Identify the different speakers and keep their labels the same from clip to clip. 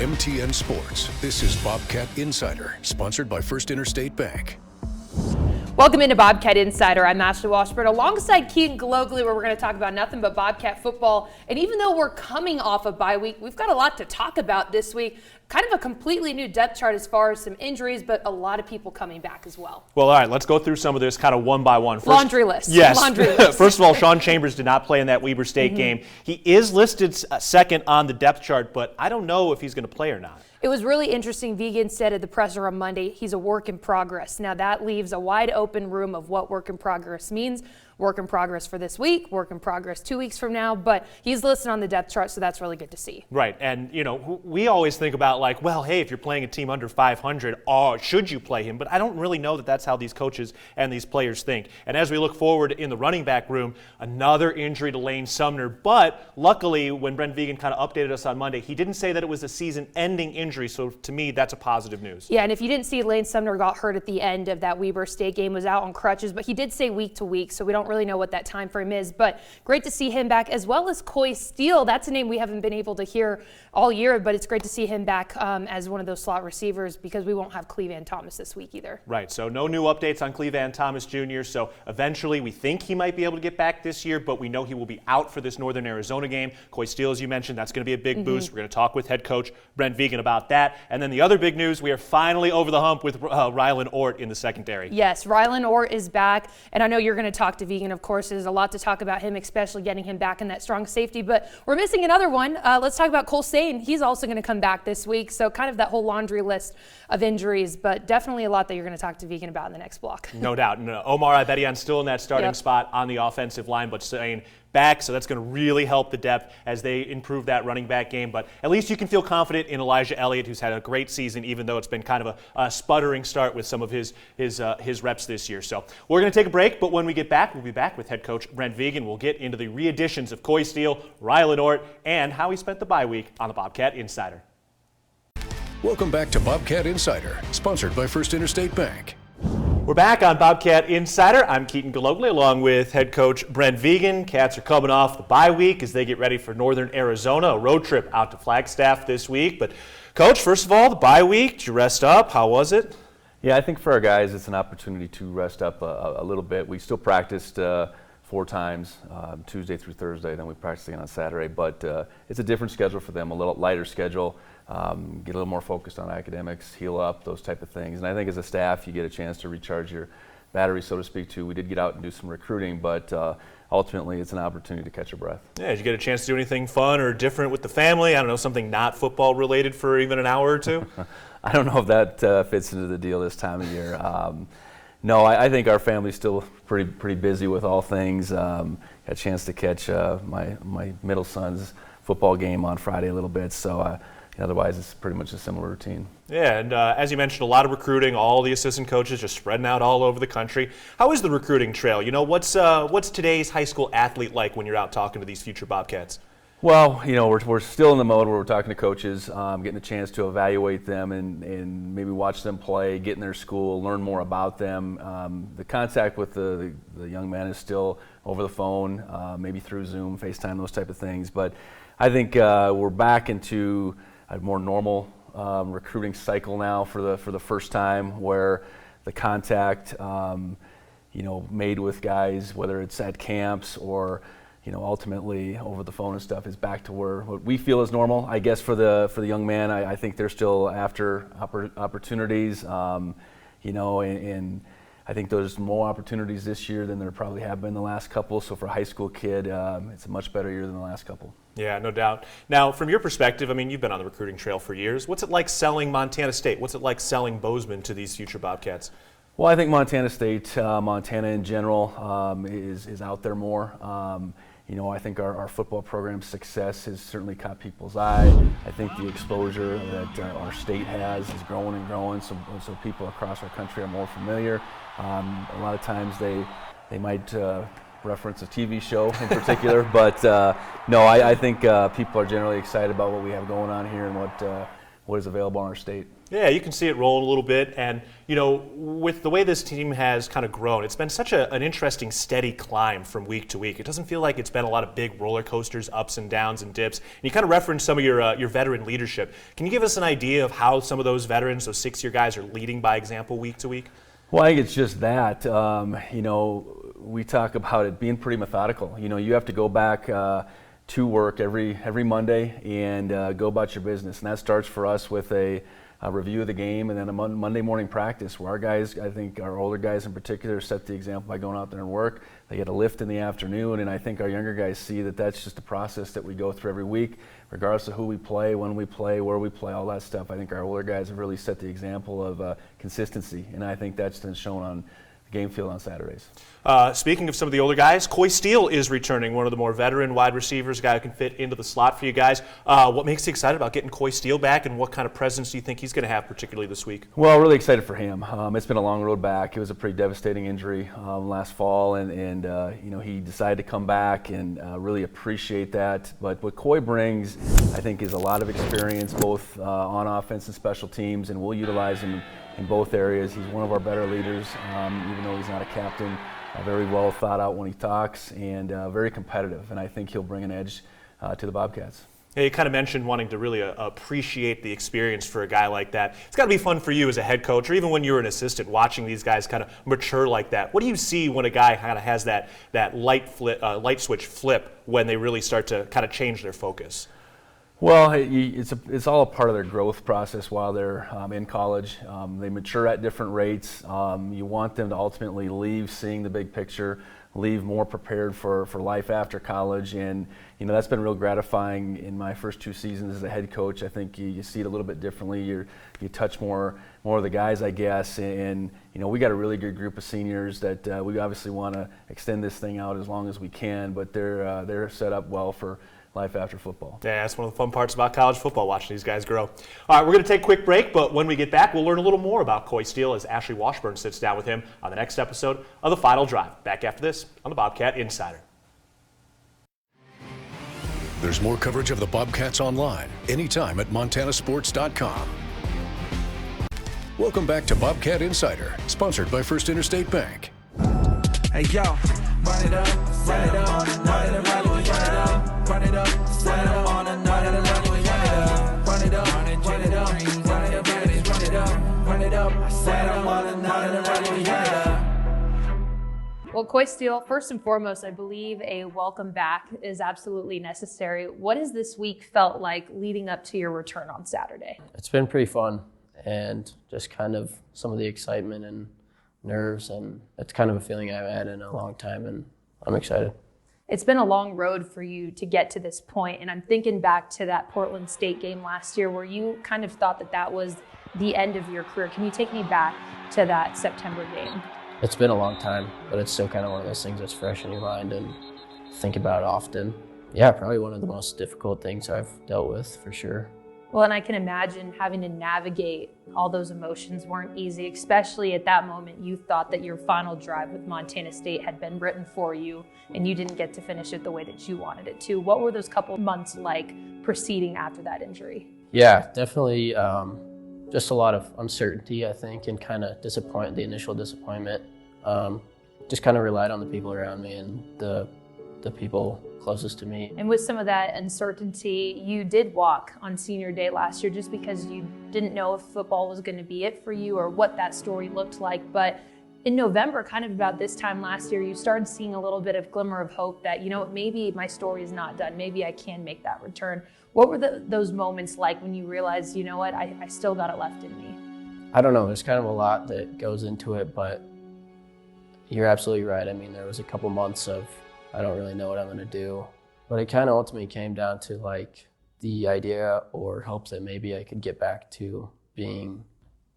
Speaker 1: MTN Sports, this is Bobcat Insider, sponsored by First Interstate Bank.
Speaker 2: Welcome into Bobcat Insider. I'm Ashley Washburn alongside Keaton Glogly, where we're going to talk about nothing but Bobcat football. And even though we're coming off a bye week, we've got a lot to talk about this week. Kind of a completely new depth chart as far as some injuries, but a lot of people coming back as well.
Speaker 3: Well, all right, let's go through some of this kind of one by one.
Speaker 2: Laundry list.
Speaker 3: Yes.
Speaker 2: Laundry list.
Speaker 3: First of all, Sean Chambers did not play in that Weber State game. He is listed second on the depth chart, but I don't know if he's going to play or not.
Speaker 2: It was really interesting. Vigen said at the presser on Monday, he's a work in progress. Now that leaves a wide open room of what work in progress means. Work in progress for this week, work in progress 2 weeks from now, but he's listed on the depth chart, so that's really good to see.
Speaker 3: Right, and you know, we always think about like, well, hey, if you're playing a team under 500, should you play him? But I don't really know that that's how these coaches and these players think. And as we look forward in the running back room, another injury to Lane Sumner, but luckily when Brent Vigen kind of updated us on Monday, he didn't say that it was a season-ending injury, so to me, that's a positive news.
Speaker 2: Yeah, and if you didn't see, Lane Sumner got hurt at the end of that Weber State game, was out on crutches, but he did say week to week, so we don't really know what that time frame is, but great to see him back, as well as Coy Steel. That's a name we haven't been able to hear all year, but it's great to see him back as one of those slot receivers, because we won't have Cleveland Thomas this week either.
Speaker 3: Right, so no new updates on Cleveland Thomas Jr., so eventually we think he might be able to get back this year, but we know he will be out for this Northern Arizona game. Coy Steel, as you mentioned, that's going to be a big boost. We're going to talk with head coach Brent Vigen about that. And then the other big news, we are finally over the hump with Rylan Ort in the secondary.
Speaker 2: Yes, Rylan Ort is back, and I know you're going to talk to Vigen, of course. There's a lot to talk about him, especially getting him back in that strong safety, but we're missing another one. Let's talk about Cole Sane. He's also going to come back this week, so kind of that whole laundry list of injuries, but definitely a lot that you're going to talk to Vigen about in the next block.
Speaker 3: No doubt. And Omar Abedian still in that starting spot on the offensive line, but Sane back, so that's going to really help the depth as they improve that running back game. But at least you can feel confident in Elijah Elliott, who's had a great season, even though it's been kind of a sputtering start with some of his reps this year. So we're going to take a break, but when we get back, we'll be back with head coach Brent Vigen. We'll get into the re-additions of Coy Steel, Rylan Ort, and how he spent the bye week on the Bobcat Insider.
Speaker 1: Welcome back to Bobcat Insider, sponsored by First Interstate Bank.
Speaker 3: We're back on Bobcat Insider. I'm Keaton Glogly along with head coach Brent Vigen. Cats are coming off the bye week as they get ready for Northern Arizona, a road trip out to Flagstaff this week. But Coach, first of all, the bye week, did you rest up? How was it?
Speaker 4: Yeah, I think for our guys it's an opportunity to rest up a little bit. We still practiced 4 times, Tuesday through Thursday, then we practiced again on Saturday. But it's a different schedule for them, a little lighter schedule. Get a little more focused on academics, heal up, those type of things. And I think as a staff, you get a chance to recharge your battery, so to speak, too. We did get out and do some recruiting, but ultimately it's an opportunity to catch your breath.
Speaker 3: Yeah, did you get a chance to do anything fun or different with the family? I don't know, something not football related for even an hour or two?
Speaker 4: I don't know if that fits into the deal this time of year. No, I think our family's still pretty busy with all things. Had a chance to catch my middle son's football game on Friday a little bit, so otherwise it's pretty much a similar routine.
Speaker 3: Yeah, and as you mentioned, a lot of recruiting, all the assistant coaches just spreading out all over the country. How is the recruiting trail? You know, what's today's high school athlete like when you're out talking to these future Bobcats?
Speaker 4: Well, you know, we're still in the mode where we're talking to coaches, getting a chance to evaluate them and maybe watch them play, get in their school, learn more about them. The contact with the young men is still over the phone, maybe through Zoom, FaceTime, those type of things. But I think we're back into a more normal recruiting cycle now for the first time, where the contact, made with guys, whether it's at camps or ultimately over the phone and stuff, is back to where what we feel is normal. I guess for the young man, I think they're still after opportunities, and I think there's more opportunities this year than there probably have been the last couple. So for a high school kid, it's a much better year than the last couple.
Speaker 3: Yeah, no doubt. Now, from your perspective, I mean, you've been on the recruiting trail for years. What's it like selling Montana State? What's it like selling Bozeman to these future Bobcats?
Speaker 4: Well, I think Montana State, Montana in general, is out there more. I think our football program's success has certainly caught people's eye. I think the exposure that our state has is growing and growing, so people across our country are more familiar. A lot of times they might reference a TV show in particular, but no, I think people are generally excited about what we have going on here and what is available in our state.
Speaker 3: Yeah, you can see it rolling a little bit. And, you know, with the way this team has kind of grown, it's been such an interesting, steady climb from week to week. It doesn't feel like it's been a lot of big roller coasters, ups and downs and dips. And you kind of referenced some of your veteran leadership. Can you give us an idea of how some of those veterans, those 6-year guys, are leading by example week to week?
Speaker 4: Well, I think it's just that. You know, we talk about it being pretty methodical. You know, you have to go back to work every Monday and go about your business. And that starts for us with a review of the game, and then a Monday morning practice where our guys, I think our older guys in particular, set the example by going out there and work. They get a lift in the afternoon, and I think our younger guys see that that's just a process that we go through every week, regardless of who we play, when we play, where we play, all that stuff. I think our older guys have really set the example of consistency, and I think that's been shown on the game field on Saturdays.
Speaker 3: Speaking of some of the older guys, Coy Steel is returning, one of the more veteran wide receivers, a guy who can fit into the slot for you guys. What makes you excited about getting Coy Steel back, and what kind of presence do you think he's going to have, particularly this week?
Speaker 4: Well, really excited for him. It's been a long road back. It was a pretty devastating injury last fall, and you know, he decided to come back, and really appreciate that. But what Coy brings, I think, is a lot of experience, both on offense and special teams, and we'll utilize him in both areas. He's one of our better leaders, even though he's not a captain. Very well thought out when he talks, and very competitive, and I think he'll bring an edge to the Bobcats.
Speaker 3: Yeah, you kind of mentioned wanting to really appreciate the experience for a guy like that. It's got to be fun for you as a head coach, or even when you're an assistant, watching these guys kind of mature like that. What do you see when a guy kind of has that light switch flip when they really start to kind of change their focus?
Speaker 4: Well, it's all a part of their growth process while they're in college. They mature at different rates. You want them to ultimately leave seeing the big picture, leave more prepared for life after college, and you know, that's been real gratifying in my first 2 seasons as a head coach. I think you see it a little bit differently. You touch more of the guys, I guess, and you know, we got a really good group of seniors that we obviously want to extend this thing out as long as we can, but they're set up well for life after football.
Speaker 3: Yeah, that's one of the fun parts about college football, watching these guys grow. All right, we're going to take a quick break, but when we get back, we'll learn a little more about Coy Steel as Ashley Washburn sits down with him on the next episode of The Final Drive. Back after this on the Bobcat Insider.
Speaker 1: There's more coverage of the Bobcats online anytime at montanasports.com. Welcome back to Bobcat Insider, sponsored by First Interstate Bank.
Speaker 5: Hey yo, run it up, run it up, run it up, run it up, run it up, run it up, on a night and run it up, run it up, run it up, run it up, run it up, run it up, I said I'm on a night and run it up.
Speaker 2: Well, Coy Steel, first and foremost, I believe a welcome back is absolutely necessary. What has this week felt like leading up to your return on Saturday?
Speaker 6: It's been pretty fun, and just kind of some of the excitement and nerves, and it's kind of a feeling I've had in a long time, and I'm excited.
Speaker 2: It's been a long road for you to get to this point, and I'm thinking back to that Portland State game last year where you kind of thought that was the end of your career. Can you take me back to that September game?
Speaker 6: It's been a long time, but it's still kind of one of those things that's fresh in your mind and think about often. Yeah, probably one of the most difficult things I've dealt with, for sure.
Speaker 2: Well, and I can imagine having to navigate all those emotions weren't easy, especially at that moment you thought that your final drive with Montana State had been written for you and you didn't get to finish it the way that you wanted it to. What were those couple months like proceeding after that injury?
Speaker 6: Yeah, definitely just a lot of uncertainty, I think, and kind of the initial disappointment. Just kind of relied on the people around me and the people closest to me.
Speaker 2: And with some of that uncertainty, you did walk on senior day last year just because you didn't know if football was going to be it for you or what that story looked like. But in November, kind of about this time last year, you started seeing a little bit of glimmer of hope that, you know, maybe my story is not done. Maybe I can make that return. What were those moments like when you realized, you know what, I still got it left in me?
Speaker 6: I don't know. There's kind of a lot that goes into it, but you're absolutely right. I mean, there was a couple months of I don't really know what I'm going to do. But it kind of ultimately came down to like the idea or hope that maybe I could get back to being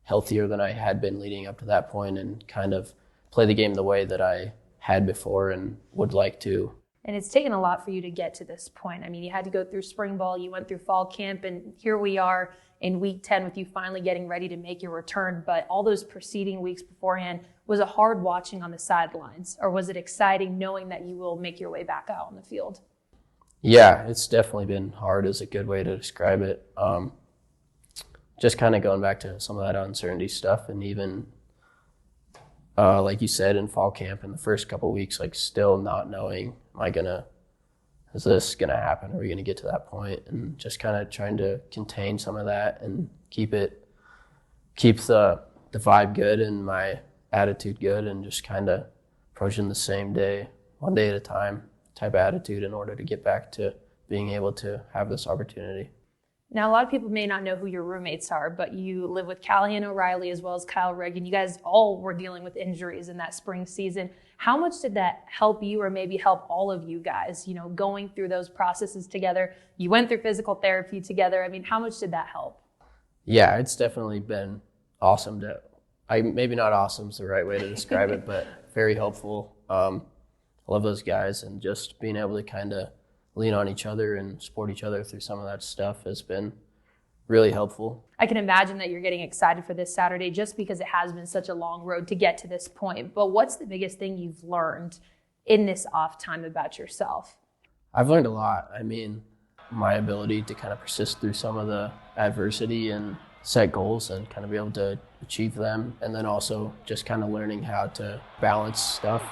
Speaker 6: healthier than I had been leading up to that point and kind of play the game the way that I had before and would like to.
Speaker 2: And it's taken a lot for you to get to this point. I mean, you had to go through spring ball, you went through fall camp, and here we are in week 10 with you finally getting ready to make your return. But all those preceding weeks beforehand, was it hard watching on the sidelines, or was it exciting knowing that you will make your way back out on the field?
Speaker 6: Yeah, it's definitely been hard is a good way to describe it. just kind of going back to some of that uncertainty stuff, and even like you said in fall camp in the first couple of weeks, like still not knowing, is this gonna happen? Are we gonna get to that point? And just kind of trying to contain some of that and keep the vibe good and my attitude good, and just kind of approaching the same day, one day at a time type of attitude in order to get back to being able to have this opportunity.
Speaker 2: Now, a lot of people may not know who your roommates are, but you live with Callahan O'Reilly as well as Kyle Reagan. You guys all were dealing with injuries in that spring season. How much did that help you, or maybe help all of you guys, going through those processes together? You went through physical therapy together. I mean, how much did that help?
Speaker 6: Yeah, it's definitely been awesome maybe not awesome is the right way to describe it, but very helpful. I love those guys, and just being able to kind of lean on each other and support each other through some of that stuff has been really helpful.
Speaker 2: I can imagine that you're getting excited for this Saturday just because it has been such a long road to get to this point. But what's the biggest thing you've learned in this off time about yourself?
Speaker 6: I've learned a lot. I mean, my ability to kind of persist through some of the adversity and set goals and kind of be able to achieve them, and then also just kind of learning how to balance stuff.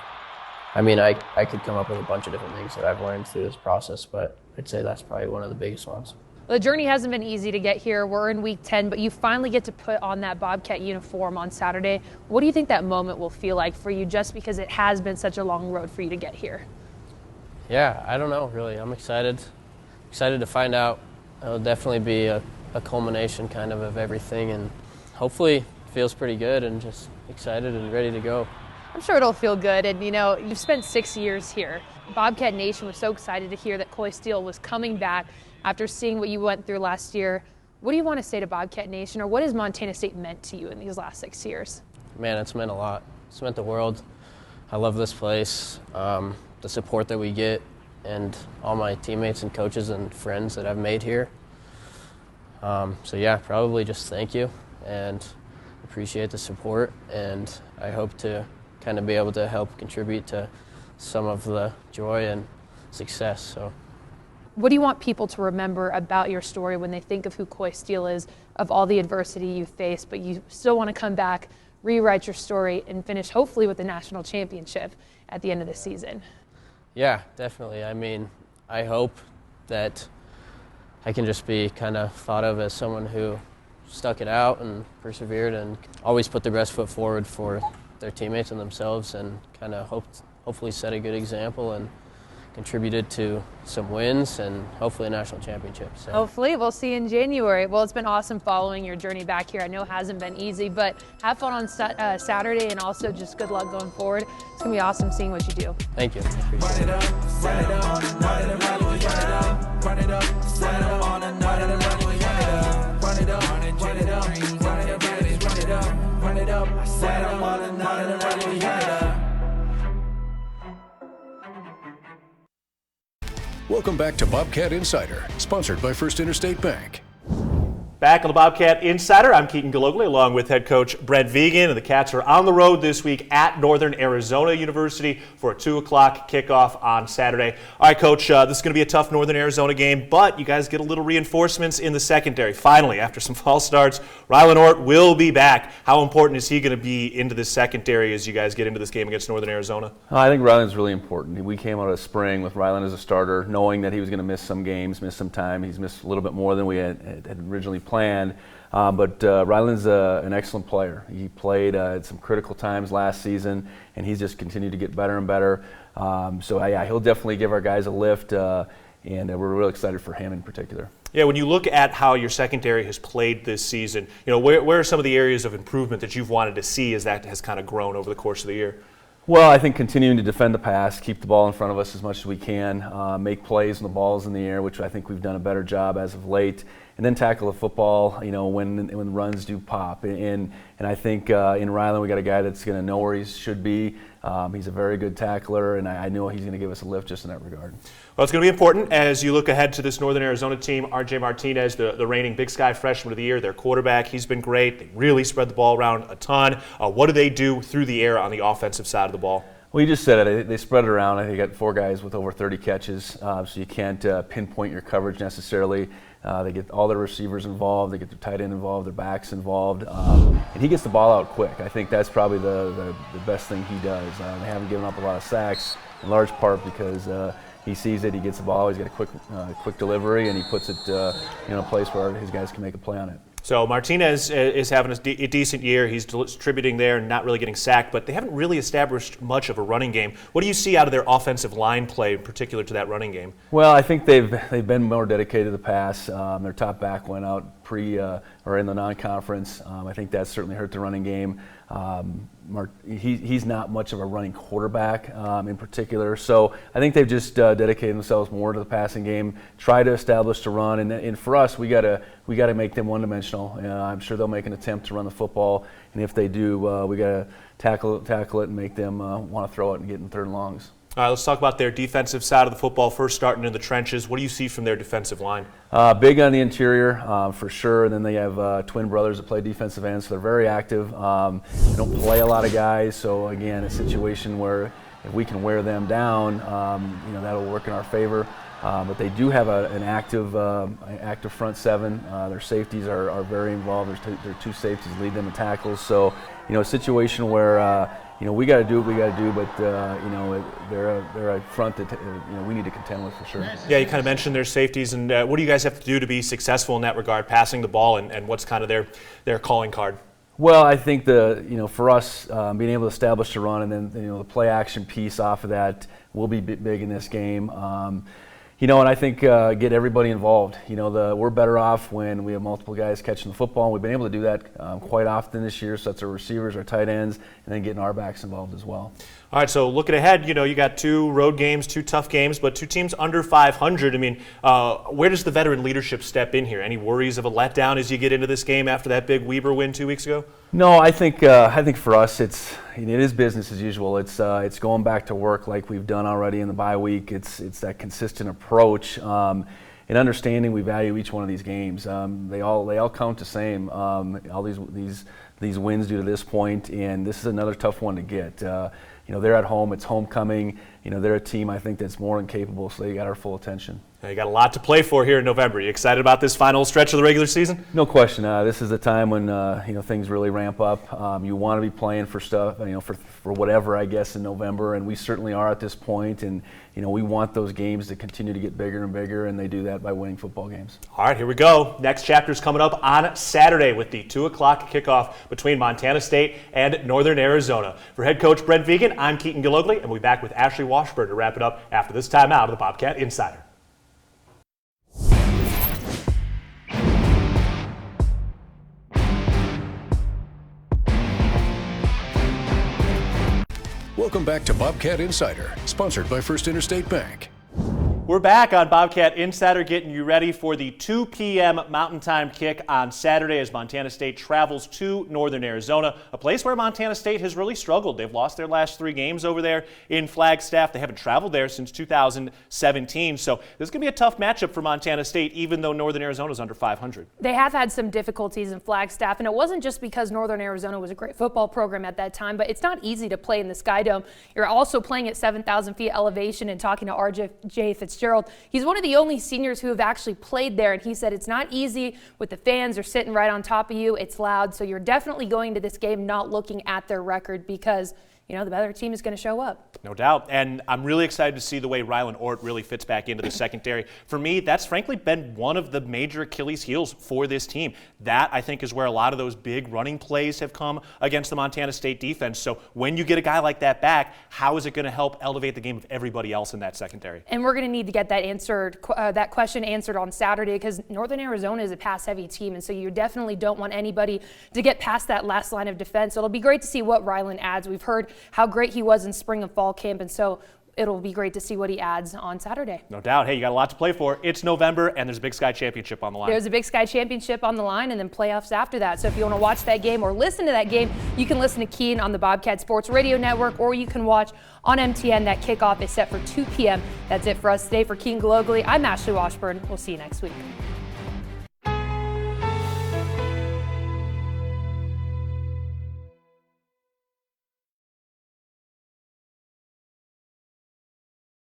Speaker 6: I mean, I could come up with a bunch of different things that I've learned through this process, but I'd say that's probably one of the biggest ones.
Speaker 2: The journey hasn't been easy to get here. We're in week 10, but you finally get to put on that Bobcat uniform on Saturday. What do you think that moment will feel like for you, just because it has been such a long road for you to get here?
Speaker 6: Yeah, I don't know, really. I'm excited to find out. It'll definitely be a culmination kind of everything, and hopefully it feels pretty good, and just excited and ready to go.
Speaker 2: I'm sure it'll feel good. And, you've spent 6 years here. Bobcat Nation was so excited to hear that Coy Steel was coming back after seeing what you went through last year. What do you want to say to Bobcat Nation, or what has Montana State meant to you in these last 6 years?
Speaker 6: Man, it's meant a lot. It's meant the world. I love this place, the support that we get, and all my teammates and coaches and friends that I've made here. So yeah, probably just thank you and appreciate the support, and I hope to kind of be able to help contribute to some of the joy and success. So,
Speaker 2: what do you want people to remember about your story when they think of who Coy Steel is, of all the adversity you faced, but you still want to come back, rewrite your story, and finish hopefully with the national championship at the end of the season?
Speaker 6: Yeah, definitely. I mean, I hope that I can just be kind of thought of as someone who stuck it out and persevered and always put their best foot forward for their teammates and themselves, and kind of hopefully set a good example and contributed to some wins and hopefully a national championship. So.
Speaker 2: Hopefully. We'll see you in January. Well, it's been awesome following your journey back here. I know it hasn't been easy, but have fun on Saturday, and also just good luck going forward. It's going to be awesome seeing what you do.
Speaker 6: Thank you.
Speaker 5: Run it up, run it up, run it up, run it up, run it up, run it up, on a night and run it up, run it up, run it up, run it up, run it up, run it up, I said I'm on a night and run it up.
Speaker 1: Welcome back to Bobcat Insider, sponsored by First Interstate Bank.
Speaker 3: Back on the Bobcat Insider, I'm Keaton Galogly along with head coach Brent Vigen, and the Cats are on the road this week at Northern Arizona University for a 2 o'clock kickoff on Saturday. All right, Coach, this is going to be a tough Northern Arizona game, but you guys get a little reinforcements in the secondary. Finally, after some false starts, Rylan Ort will be back. How important is he going to be into the secondary as you guys get into this game against Northern Arizona?
Speaker 4: I think Rylan's really important. We came out of spring with Rylan as a starter, knowing that he was going to miss some games, miss some time. He's missed a little bit more than we had originally planned. But Rylan's an excellent player. He played at some critical times last season, and he's just continued to get better and better. So he'll definitely give our guys a lift, and we're really excited for him in particular.
Speaker 3: Yeah, when you look at how your secondary has played this season, where are some of the areas of improvement that you've wanted to see as that has kind of grown over the course of the year?
Speaker 4: Well, I think continuing to defend the pass, keep the ball in front of us as much as we can, make plays when the ball's in the air, which I think we've done a better job as of late, and then tackle the football, when runs do pop. And I think in Rylan we got a guy that's going to know where he should be. He's a very good tackler, and I know he's going to give us a lift just in that regard.
Speaker 3: Well, it's going to be important as you look ahead to this Northern Arizona team. R.J. Martinez, the reigning Big Sky Freshman of the Year, their quarterback, he's been great. They really spread the ball around a ton. What do they do through the air on the offensive side of the ball?
Speaker 4: Well, you just said it. They spread it around. I think they got 4 guys with over 30 catches, so you can't pinpoint your coverage necessarily. They get all their receivers involved. They get their tight end involved, their backs involved, and he gets the ball out quick. I think that's probably the best thing he does. They haven't given up a lot of sacks, in large part because he sees it, he gets the ball, he's got a quick delivery, and he puts it in a place where his guys can make a play on it.
Speaker 3: So Martinez is having a decent year. He's distributing there and not really getting sacked, but they haven't really established much of a running game. What do you see out of their offensive line play, in particular to that running game?
Speaker 4: Well, I think they've been more dedicated to the pass. Their top back went out or in the non-conference. I think that certainly hurt the running game. He's not much of a running quarterback in particular, so I think they've just dedicated themselves more to the passing game, try to establish the run, and for us, we got to make them one-dimensional. I'm sure they'll make an attempt to run the football, and if they do, we got to tackle it and make them want to throw it and get in third and longs.
Speaker 3: All right, let's talk about their defensive side of the football, first starting in the trenches. What do you see from their defensive line?
Speaker 4: Big on the interior, for sure. And then they have twin brothers that play defensive ends, so they're very active. They don't play a lot of guys, so again, a situation where if we can wear them down, that'll work in our favor. But they do have an active front seven. Their safeties are very involved. Their two safeties lead them in tackles. So, a situation where we got to do what we got to do, but they're a front that we need to contend with for sure.
Speaker 3: Yeah, you kind of mentioned their safeties, and what do you guys have to do to be successful in that regard, passing the ball, and what's kind of their calling card?
Speaker 4: Well, I think for us, being able to establish the run and then the play action piece off of that will be big in this game. And I think get everybody involved. We're better off when we have multiple guys catching the football, and we've been able to do that quite often this year. So that's our receivers, our tight ends, and then getting our backs involved as well.
Speaker 3: All right, so looking ahead, you got 2 road games, 2 tough games, but 2 teams under 500. I mean, where does the veteran leadership step in here? Any worries of a letdown as you get into this game after that big Weber win 2 weeks ago?
Speaker 4: No, I think for us it is business as usual. It's going back to work like we've done already in the bye week. It's that consistent approach and understanding we value each one of these games. They all count the same. All these wins due to this point, and this is another tough one to get. They're at home. It's homecoming. They're a team I think that's more than capable, so they got our full attention.
Speaker 3: Now you got a lot to play for here in November. You excited about this final stretch of the regular season?
Speaker 4: No question. This is the time when things really ramp up. You want to be playing for stuff, for whatever, I guess, in November, and we certainly are at this point. And we want those games to continue to get bigger and bigger, and they do that by winning football games.
Speaker 3: All right, here we go. Next chapter is coming up on Saturday with the 2 o'clock kickoff between Montana State and Northern Arizona. For head coach Brent Vigen, I'm Keaton Gallogly, and we'll be back with Ashley Washburn to wrap it up after this timeout of the Bobcat Insider.
Speaker 1: Welcome back to Bobcat Insider, sponsored by First Interstate Bank.
Speaker 3: We're back on Bobcat Insider, getting you ready for the 2 p.m. Mountain Time kick on Saturday as Montana State travels to Northern Arizona, a place where Montana State has really struggled. They've lost their last 3 games over there in Flagstaff. They haven't traveled there since 2017, so this is going to be a tough matchup for Montana State, even though Northern Arizona is under 500.
Speaker 2: They have had some difficulties in Flagstaff, and it wasn't just because Northern Arizona was a great football program at that time, but it's not easy to play in the Sky Dome. You're also playing at 7,000 feet elevation, and talking to RJ Fitzgerald. He's one of the only seniors who have actually played there, and he said it's not easy with the fans. They're sitting right on top of you. It's loud, so you're definitely going to this game not looking at their record because the better team is going to show up.
Speaker 3: No doubt. And I'm really excited to see the way Rylan Ort really fits back into the secondary. For me, that's frankly been one of the major Achilles heels for this team. That, I think, is where a lot of those big running plays have come against the Montana State defense. So when you get a guy like that back, how is it going to help elevate the game of everybody else in that secondary?
Speaker 2: And we're going to need to get that question answered on Saturday, because Northern Arizona is a pass-heavy team, and so you definitely don't want anybody to get past that last line of defense. So it'll be great to see what Rylan adds. We've heard how great he was in spring and fall camp, and so it'll be great to see what he adds on Saturday.
Speaker 3: No doubt. Hey, you got a lot to play for. It's November, and there's a Big Sky Championship on the line.
Speaker 2: There's a Big Sky Championship on the line, and then playoffs after that. So if you want to watch that game or listen to that game, you can listen to Keane on the Bobcat Sports Radio Network, or you can watch on MTN. That kickoff is set for 2 p.m. That's it for us today. For Keane Gallogly, I'm Ashley Washburn. We'll see you next week.